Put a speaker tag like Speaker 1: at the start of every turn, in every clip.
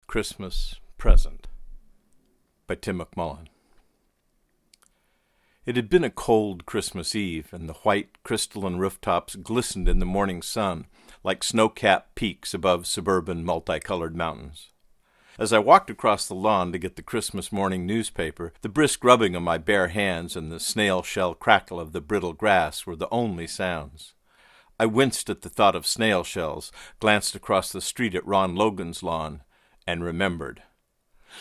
Speaker 1: Christmas Present by Tim McMullen. It had been a cold Christmas Eve, and the white crystalline rooftops glistened in the morning sun like snow-capped peaks above suburban multicolored mountains. As I walked across the lawn to get the Christmas morning newspaper, the brisk rubbing of my bare hands and the snail-shell crackle of the brittle grass were the only sounds. I winced at the thought of snail shells, glanced across the street at Ron Logan's lawn, and remembered.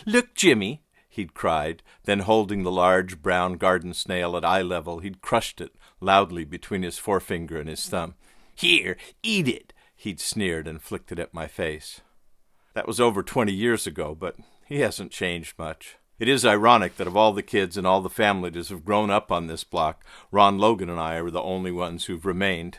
Speaker 1: "Look, Jimmy," he'd cried, then holding the large brown garden snail at eye level, he'd crushed it loudly between his forefinger and his thumb. "Here, eat it," he'd sneered and flicked it at my face. That was over 20 years ago, but he hasn't changed much. It is ironic that of all the kids and all the families that have grown up on this block, Ron Logan and I are the only ones who've remained.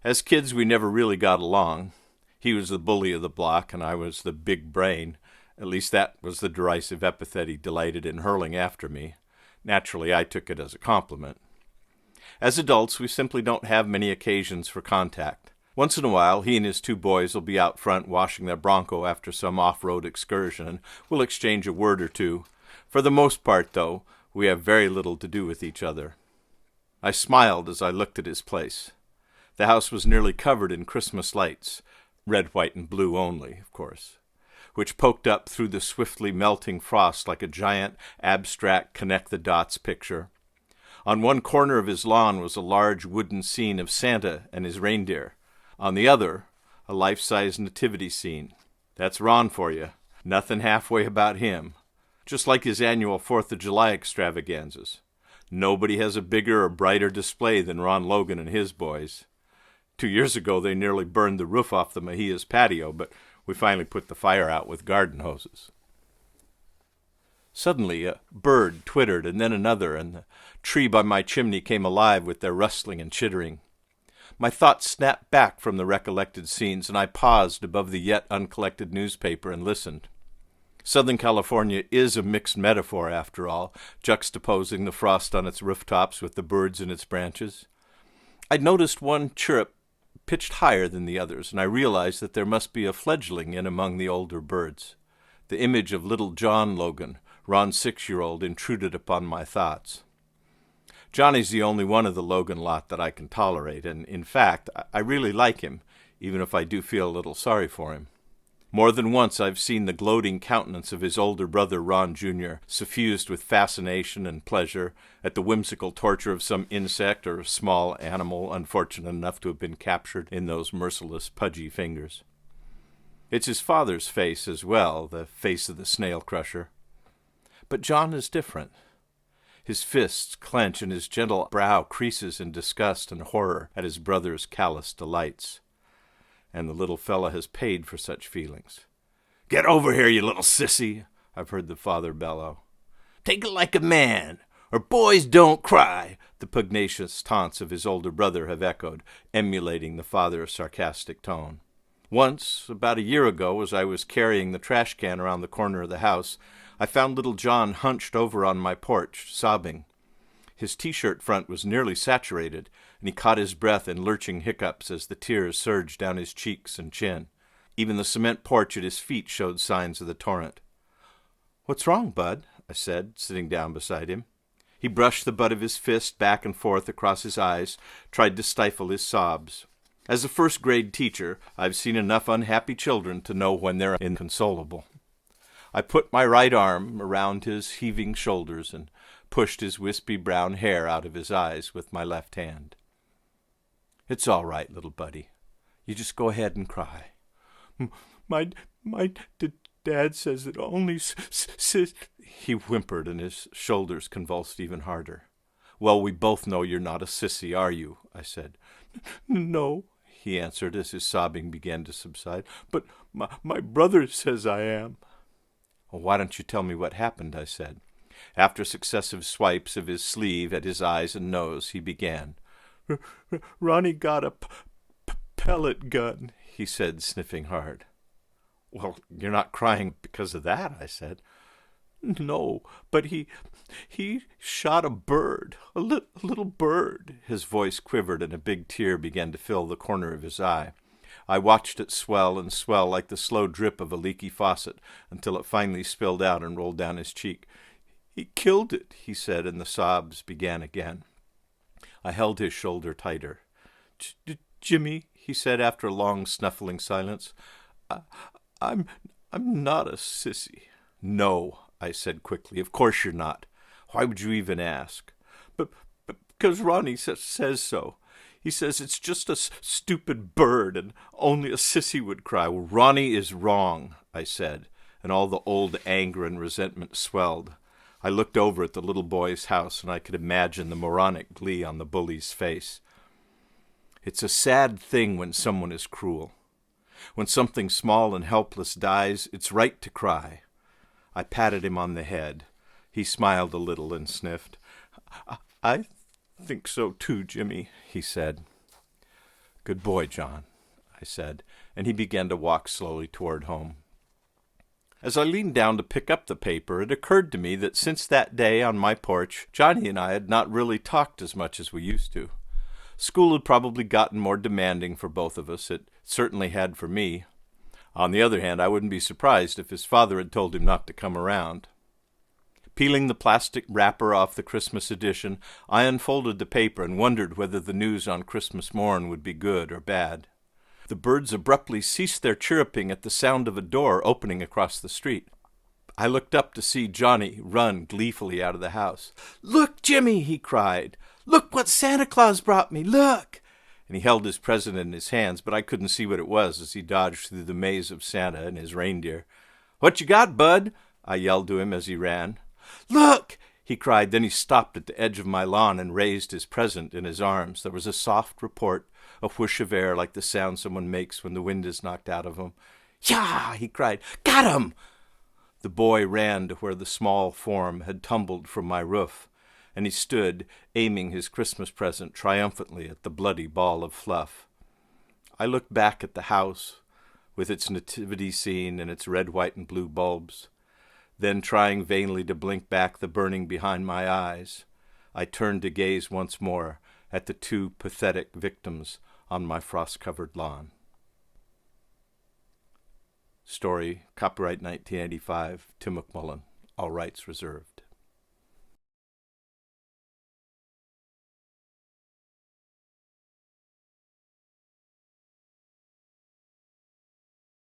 Speaker 1: As kids, we never really got along. He was the bully of the block, and I was the big brain. At least that was the derisive epithet he delighted in hurling after me. Naturally, I took it as a compliment. As adults, we simply don't have many occasions for contact. Once in a while, he and his two boys will be out front washing their Bronco after some off-road excursion, and we'll exchange a word or two. For the most part, though, we have very little to do with each other. I smiled as I looked at his place. The house was nearly covered in Christmas lights, red, white, and blue only, of course, which poked up through the swiftly melting frost like a giant, abstract connect-the-dots picture. On one corner of his lawn was a large wooden scene of Santa and his reindeer. On the other, a life-size nativity scene. That's Ron for you. Nothing halfway about him. Just like his annual 4th of July extravaganzas. Nobody has a bigger or brighter display than Ron Logan and his boys. 2 years ago, they nearly burned the roof off the Mejia's patio, but we finally put the fire out with garden hoses. Suddenly, a bird twittered, and then another, and the tree by my chimney came alive with their rustling and chittering. My thoughts snapped back from the recollected scenes, and I paused above the yet uncollected newspaper and listened. Southern California is a mixed metaphor, after all, juxtaposing the frost on its rooftops with the birds in its branches. I'd noticed one chirrup pitched higher than the others, and I realized that there must be a fledgling in among the older birds. The image of little John Logan, Ron's 6-year-old, intruded upon my thoughts. Johnny's the only one of the Logan lot that I can tolerate, and in fact, I really like him, even if I do feel a little sorry for him. More than once I've seen the gloating countenance of his older brother, Ron Jr., suffused with fascination and pleasure at the whimsical torture of some insect or small animal unfortunate enough to have been captured in those merciless, pudgy fingers. It's his father's face as well, the face of the snail crusher. But John is different. His fists clench and his gentle brow creases in disgust and horror at his brother's callous delights. And the little fella has paid for such feelings. "Get over here, you little sissy," I've heard the father bellow. "Take it like a man, or boys don't cry," the pugnacious taunts of his older brother have echoed, emulating the father's sarcastic tone. Once, about a year ago, as I was carrying the trash can around the corner of the house, I found little John hunched over on my porch, sobbing. His T-shirt front was nearly saturated, and he caught his breath in lurching hiccups as the tears surged down his cheeks and chin. Even the cement porch at his feet showed signs of the torrent. "What's wrong, Bud?" I said, sitting down beside him. He brushed the butt of his fist back and forth across his eyes, tried to stifle his sobs. As a first-grade teacher, I've seen enough unhappy children to know when they're inconsolable. I put my right arm around his heaving shoulders and pushed his wispy brown hair out of his eyes with my left hand. "It's all right, little buddy. You just go ahead and cry." My dad says it only he whimpered, and his shoulders convulsed even harder. "Well, we both know you're not a sissy, are you?" I said. "No," he answered as his sobbing began to subside, "but my brother says I am." "Well, why don't you tell me what happened?" I said. After successive swipes of his sleeve at his eyes and nose, he began. "Ronnie got a pellet gun," he said, sniffing hard. "Well, you're not crying because of that," I said. "No, but he shot a bird, a little bird." His voice quivered and a big tear began to fill the corner of his eye. I watched it swell and swell like the slow drip of a leaky faucet until it finally spilled out and rolled down his cheek. "He killed it," he said, and the sobs began again. I held his shoulder tighter. "Jimmy," he said after a long snuffling silence, I'm not a sissy." "No," I said quickly. "Of course you're not. Why would you even ask?" But because Ronnie says so. He says it's just a stupid bird and only a sissy would cry." "Well, Ronnie is wrong," I said, and all the old anger and resentment swelled. I looked over at the little boy's house, and I could imagine the moronic glee on the bully's face. It's a sad thing when someone is cruel. When something small and helpless dies, it's right to cry. I patted him on the head. He smiled a little and sniffed. I think so too, Jimmy," he said. "Good boy, John," I said, and he began to walk slowly toward home. As I leaned down to pick up the paper, it occurred to me that since that day on my porch, Johnny and I had not really talked as much as we used to. School had probably gotten more demanding for both of us. It certainly had for me. On the other hand, I wouldn't be surprised if his father had told him not to come around. Peeling the plastic wrapper off the Christmas edition, I unfolded the paper and wondered whether the news on Christmas morn would be good or bad. The birds abruptly ceased their chirruping at the sound of a door opening across the street. I looked up to see Johnny run gleefully out of the house. "Look, Jimmy," he cried. "Look what Santa Claus brought me, look!" And he held his present in his hands, but I couldn't see what it was as he dodged through the maze of Santa and his reindeer. "What you got, bud?" I yelled to him as he ran. "Look!" he cried. Then he stopped at the edge of my lawn and raised his present in his arms. There was a soft report, a whoosh of air like the sound someone makes when the wind is knocked out of him. "Yah!" he cried. "Got him!" The boy ran to where the small form had tumbled from my roof, and he stood, aiming his Christmas present triumphantly at the bloody ball of fluff. I looked back at the house, with its nativity scene and its red, white, and blue bulbs. Then, trying vainly to blink back the burning behind my eyes, I turned to gaze once more at the two pathetic victims on my frost-covered lawn. Story, copyright 1985, Tim McMullen, all rights reserved.